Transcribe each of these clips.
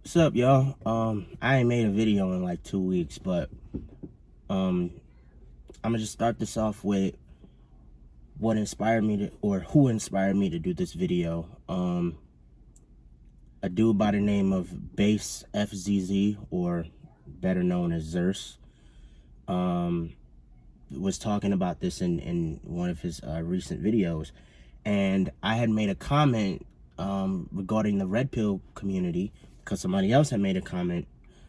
What's up, y'all? I ain't made a video in like 2 weeks, but I'm gonna just start this off with what inspired me to, or who inspired me to do this video. A dude by the name of Bass FZZ, or better known as Zerse, was talking about this in one of his recent videos, and I had made a comment regarding the red pill community because somebody else had made a comment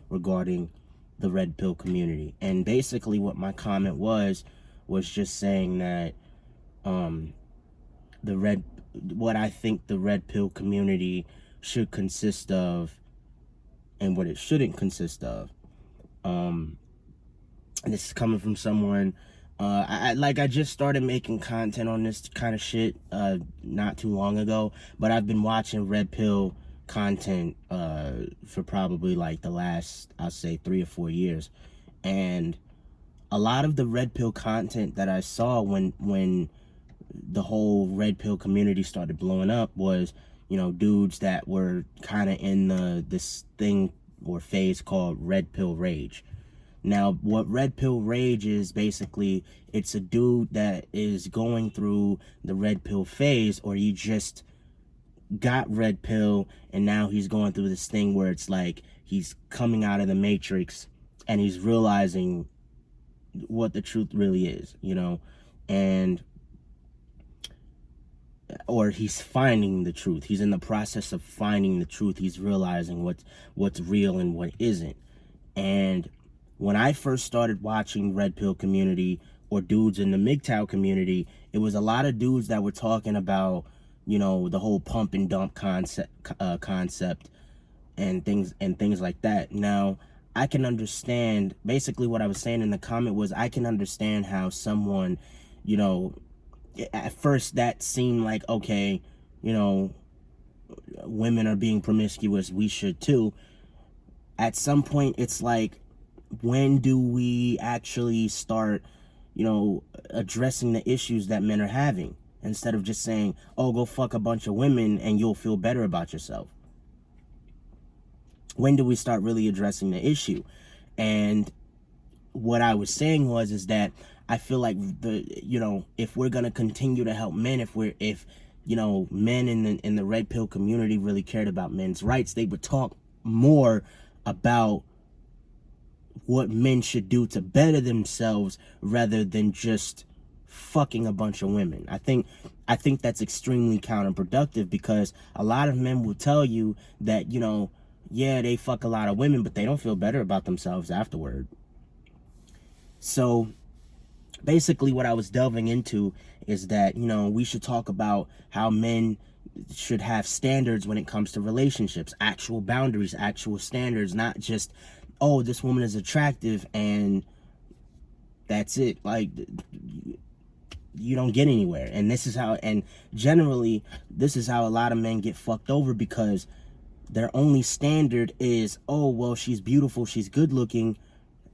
regarding the red pill community. And basically what my comment was just saying that what I think the red pill community should consist of and what it shouldn't consist of. And this is coming from someone, I just started making content on this kind of shit not too long ago, but I've been watching red pill content for probably like the last, I'll say, 3 or 4 years. And a lot of the red pill content that I saw when the whole red pill community started blowing up was, dudes that were kind of in this thing or phase called red pill rage. Now, what red pill rage is, basically, it's a dude that is going through the red pill phase, or he just got red pill and now he's going through this thing where it's like he's coming out of the matrix and he's realizing what the truth really is, and or he's finding the truth. He's in the process of finding the truth. He's realizing what's real and what isn't. And when I first started watching red pill community, or dudes in the MGTOW community, it was a lot of dudes that were talking about, the whole pump and dump concept and things like that. Now, I can understand, basically what I was saying in the comment was, I can understand how someone, at first that seemed like, okay, women are being promiscuous, we should too. At some point, it's like, when do we actually start, addressing the issues that men are having, instead of just saying, oh, go fuck a bunch of women and you'll feel better about yourself? When do we start really addressing the issue? And what I was saying is that I feel like if we're gonna continue to help men, if men in the red pill community really cared about men's rights, they would talk more about what men should do to better themselves rather than just fucking a bunch of women. I think that's extremely counterproductive, because a lot of men will tell you that, yeah, they fuck a lot of women, but they don't feel better about themselves afterward. So basically what I was delving into is that, we should talk about how men should have standards when it comes to relationships, actual boundaries, actual standards, not just, oh, this woman is attractive and that's it. Like, you don't get anywhere. And generally, this is how a lot of men get fucked over, because their only standard is, oh, well, she's beautiful, she's good looking,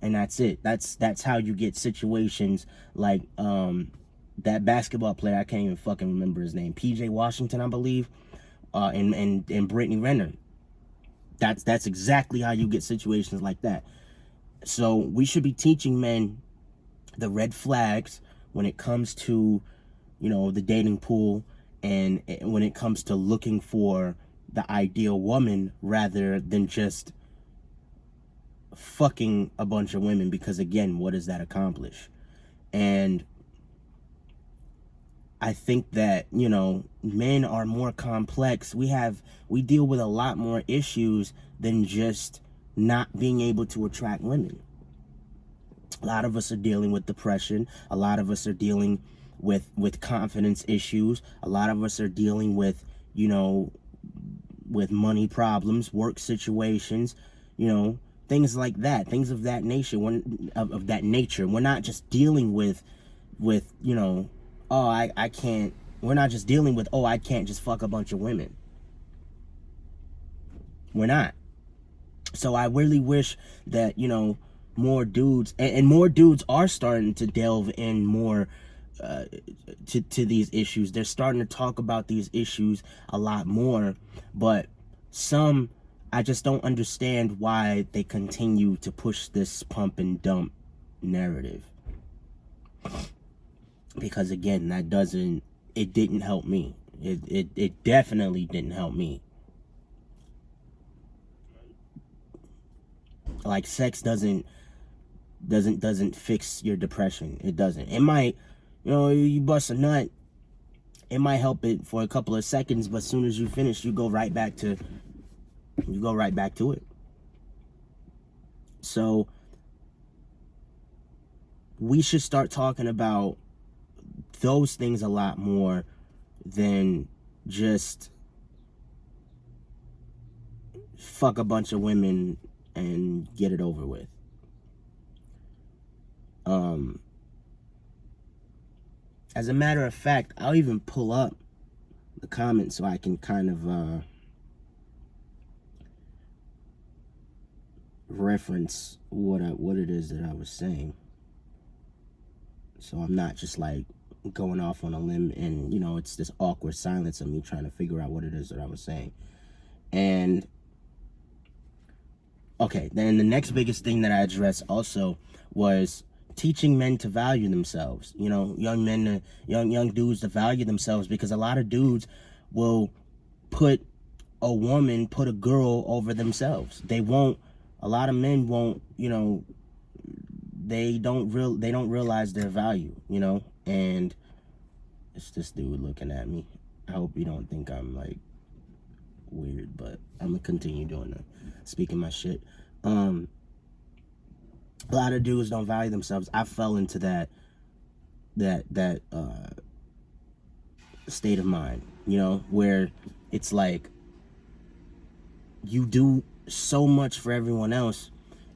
and that's it. That's how you get situations like that basketball player, I can't even fucking remember his name, PJ Washington, I believe, and Brittany Renner. That's exactly how you get situations like that. So we should be teaching men the red flags when it comes to, the dating pool, and when it comes to looking for the ideal woman, rather than just fucking a bunch of women, because again, what does that accomplish? And I think that, men are more complex. We deal with a lot more issues than just not being able to attract women. A lot of us are dealing with depression. A lot of us are dealing with confidence issues. A lot of us are dealing with, with money problems, work situations, things like that, things of that nature. Of that nature. We're not just dealing with oh, I can't. We're not just dealing with, oh, I can't just fuck a bunch of women. We're not. So I really wish that, more dudes, and more dudes are starting to delve in more to these issues. They're starting to talk about these issues a lot more, but some, I just don't understand why they continue to push this pump and dump narrative. Because again, it didn't help me. It definitely didn't help me. Like, sex doesn't fix your depression. It doesn't. It might, you bust a nut, it might help it for a couple of seconds, but as soon as you finish, you go right back to it. So we should start talking about those things a lot more than just fuck a bunch of women and get it over with. As a matter of fact, I'll even pull up the comments so I can kind of reference what it is that I was saying. So I'm not just like going off on a limb and, it's this awkward silence of me trying to figure out what it is that I was saying. And okay, then the next biggest thing that I addressed also was teaching men to value themselves. Young dudes to value themselves, because a lot of dudes will put a girl over themselves. A lot of men won't, they don't realize their value, and it's this dude looking at me. I hope you don't think I'm like weird, but I'm gonna continue speaking my shit. A lot of dudes don't value themselves. I fell into that state of mind, where it's like you do so much for everyone else,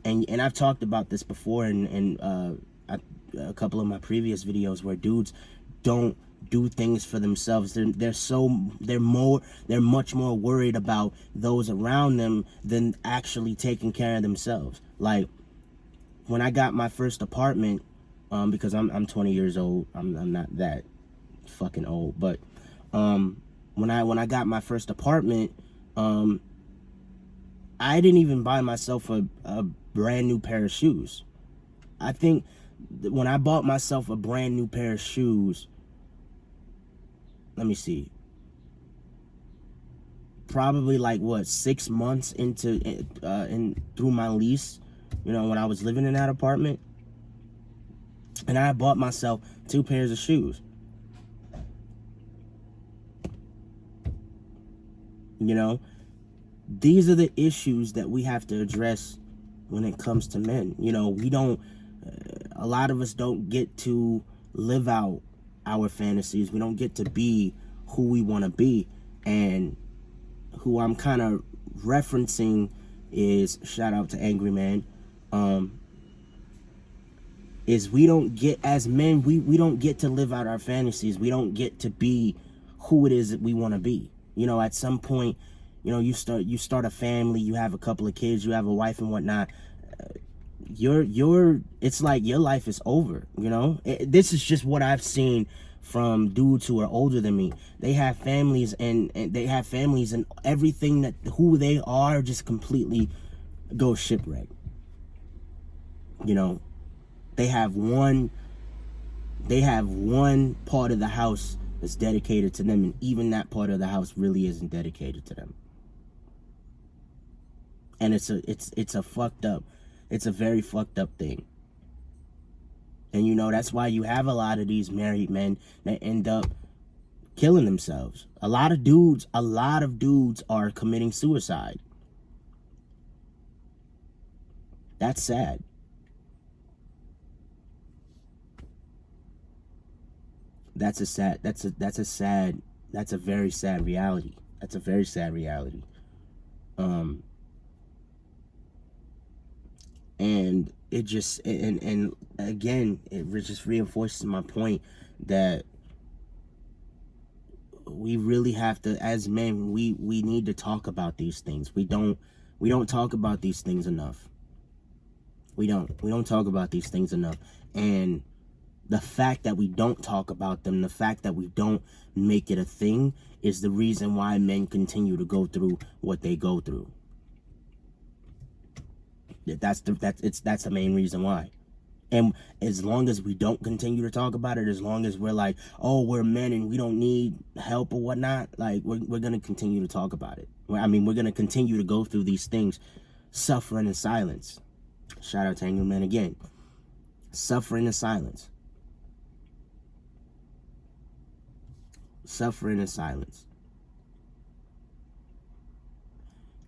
and I've talked about this before in a couple of my previous videos, where dudes don't do things for themselves. They're much more worried about those around them than actually taking care of themselves. Like, when I got my first apartment, because I'm 20 years old, I'm not that fucking old, but when I got my first apartment, I didn't even buy myself a brand new pair of shoes. I think when I bought myself a brand new pair of shoes, let me see, probably like 6 months through my lease, when I was living in that apartment, and I bought myself 2 pairs of shoes. These are the issues that we have to address when it comes to men. A lot of us don't get to live out our fantasies. We don't get to be who we want to be. And who I'm kind of referencing is, shout out to Angry Man, is we don't get, as men, we don't get to live out our fantasies. We don't get to be who it is that we want to be. At some point, you start a family, you have a couple of kids, you have a wife and whatnot. It's like your life is over. This is just what I've seen from dudes who are older than me. They have families, and everything that who they are just completely goes shipwreck. They have one part of the house that's dedicated to them, and even that part of the house really isn't dedicated to them. And it's a very fucked up thing. And that's why you have a lot of these married men that end up killing themselves. A lot of dudes are committing suicide. That's sad. That's a very sad reality. That's a very sad reality. And it just, and again, it just reinforces my point that we really have to, as men, we need to talk about these things. We don't talk about these things enough. We don't talk about these things enough. And the fact that we don't talk about them, the fact that we don't make it a thing, is the reason why men continue to go through what they go through. That's the main reason why. And as long as we don't continue to talk about it, as long as we're like, oh, we're men and we don't need help or whatnot, like, we're going to continue to talk about it. I mean, we're going to continue to go through these things, suffering in silence. Shout out to Angry Man again. Suffering in silence. Suffering in silence.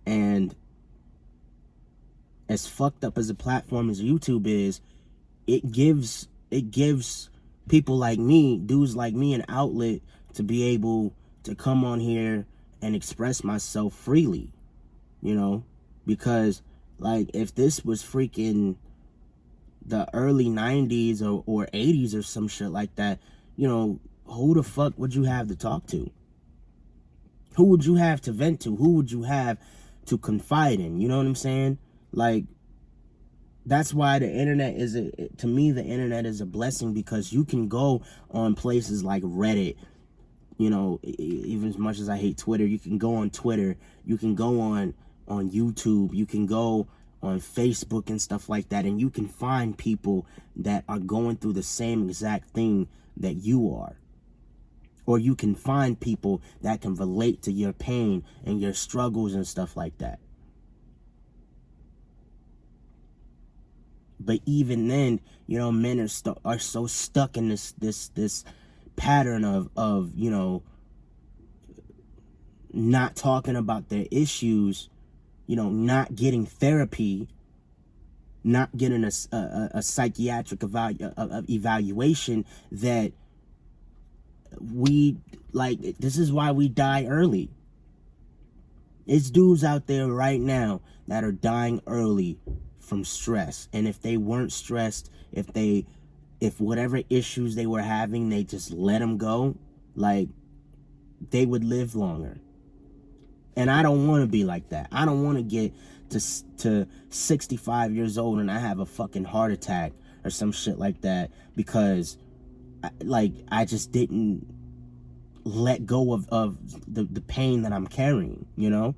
And as fucked up as a platform as YouTube is, it gives people like me, dudes like me, an outlet to be able to come on here and express myself freely, you know, because like if this was freaking the early 90s or 80s or some shit like that, you know, who the fuck would you have to talk to? Who would you have to vent to? Who would you have to confide in? You know what I'm saying? Like, that's why the internet to me, the internet is a blessing, because you can go on places like Reddit, you know, even as much as I hate Twitter, you can go on Twitter, you can go on YouTube, you can go on Facebook and stuff like that, and you can find people that are going through the same exact thing that you are. Or you can find people that can relate to your pain and your struggles and stuff like that. But even then, you know, men are so stuck in this pattern of you know, not talking about their issues, you know, not getting therapy, not getting a psychiatric evaluation, that we, like, this is why we die early. It's dudes out there right now that are dying early from stress. And if they weren't stressed, if whatever issues they were having, they just let them go, like, they would live longer. And I don't want to be like that. I don't want to get to 65 years old and I have a fucking heart attack or some shit like that because I just didn't let go of the pain that I'm carrying, you know?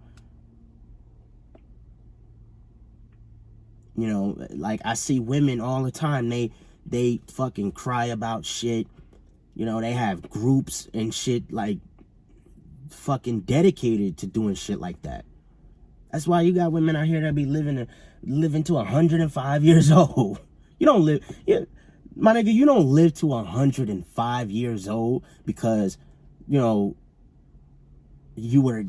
You know, like, I see women all the time, they fucking cry about shit. You know, they have groups and shit, like, fucking dedicated to doing shit like that. That's why you got women out here that be living to 105 years old. You don't live, my nigga, you don't live to 105 years old because, you know, you were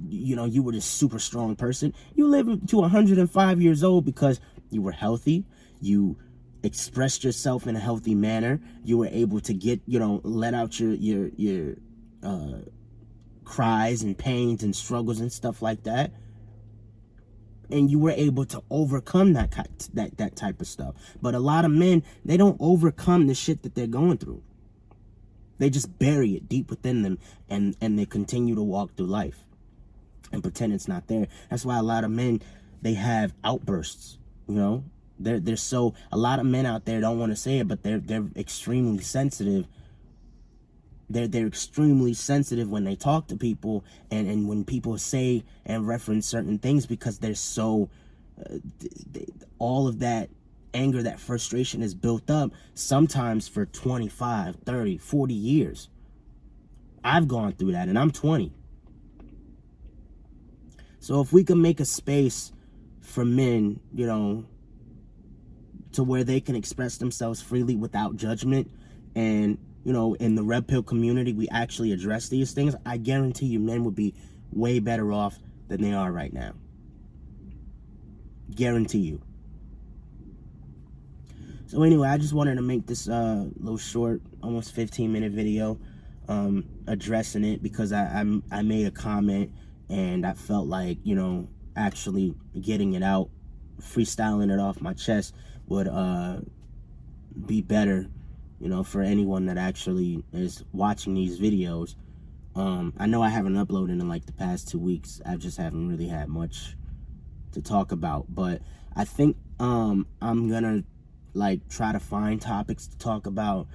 this super strong person. You live to 105 years old because you were healthy, you expressed yourself in a healthy manner, you were able to get, you know, let out your cries and pains and struggles and stuff like that, and you were able to overcome that type of stuff. But a lot of men, they don't overcome the shit that they're going through. They just bury it deep within them, and they continue to walk through life and pretend it's not there. That's why a lot of men, they have outbursts, you know? They're so, a lot of men out there don't want to say it, but they're extremely sensitive. They're extremely sensitive when they talk to people, and when people say and reference certain things, because they're so all of that anger, that frustration is built up sometimes for 25, 30, 40 years. I've gone through that, and I'm 20. So if we can make a space for men, you know, to where they can express themselves freely without judgment, and, you know, in the red pill community, we actually address these things, I guarantee you men would be way better off than they are right now. Guarantee you. So anyway, I just wanted to make this little short, almost 15-minute video addressing it, because I made a comment and I felt like, you know, actually getting it out, freestyling it off my chest would be better, you know, for anyone that actually is watching these videos. I know I haven't uploaded in like the past 2 weeks. I just haven't really had much to talk about, but I think I'm gonna like try to find topics to talk about.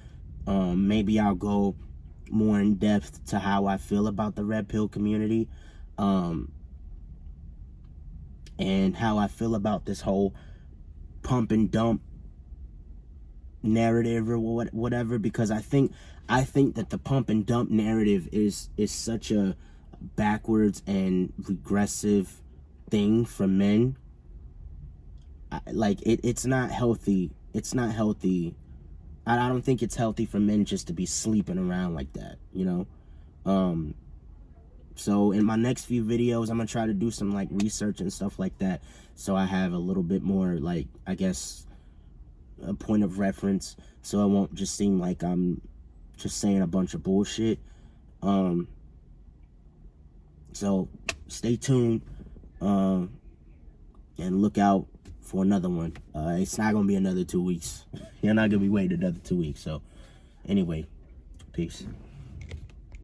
Maybe I'll go more in depth to how I feel about the red pill community, and how I feel about this whole pump and dump narrative or whatever, because I think that the pump and dump narrative is such a backwards and regressive thing for men. Like it's not healthy. It's not healthy. I don't think it's healthy for men just to be sleeping around like that, you know. So in my next few videos, I'm gonna try to do some like research and stuff like that, so I have a little bit more, like, I guess, a point of reference, so it won't just seem like I'm just saying a bunch of bullshit. So stay tuned, and look out for another one. It's not gonna be another 2 weeks. You're not gonna be waiting another 2 weeks. So anyway, peace.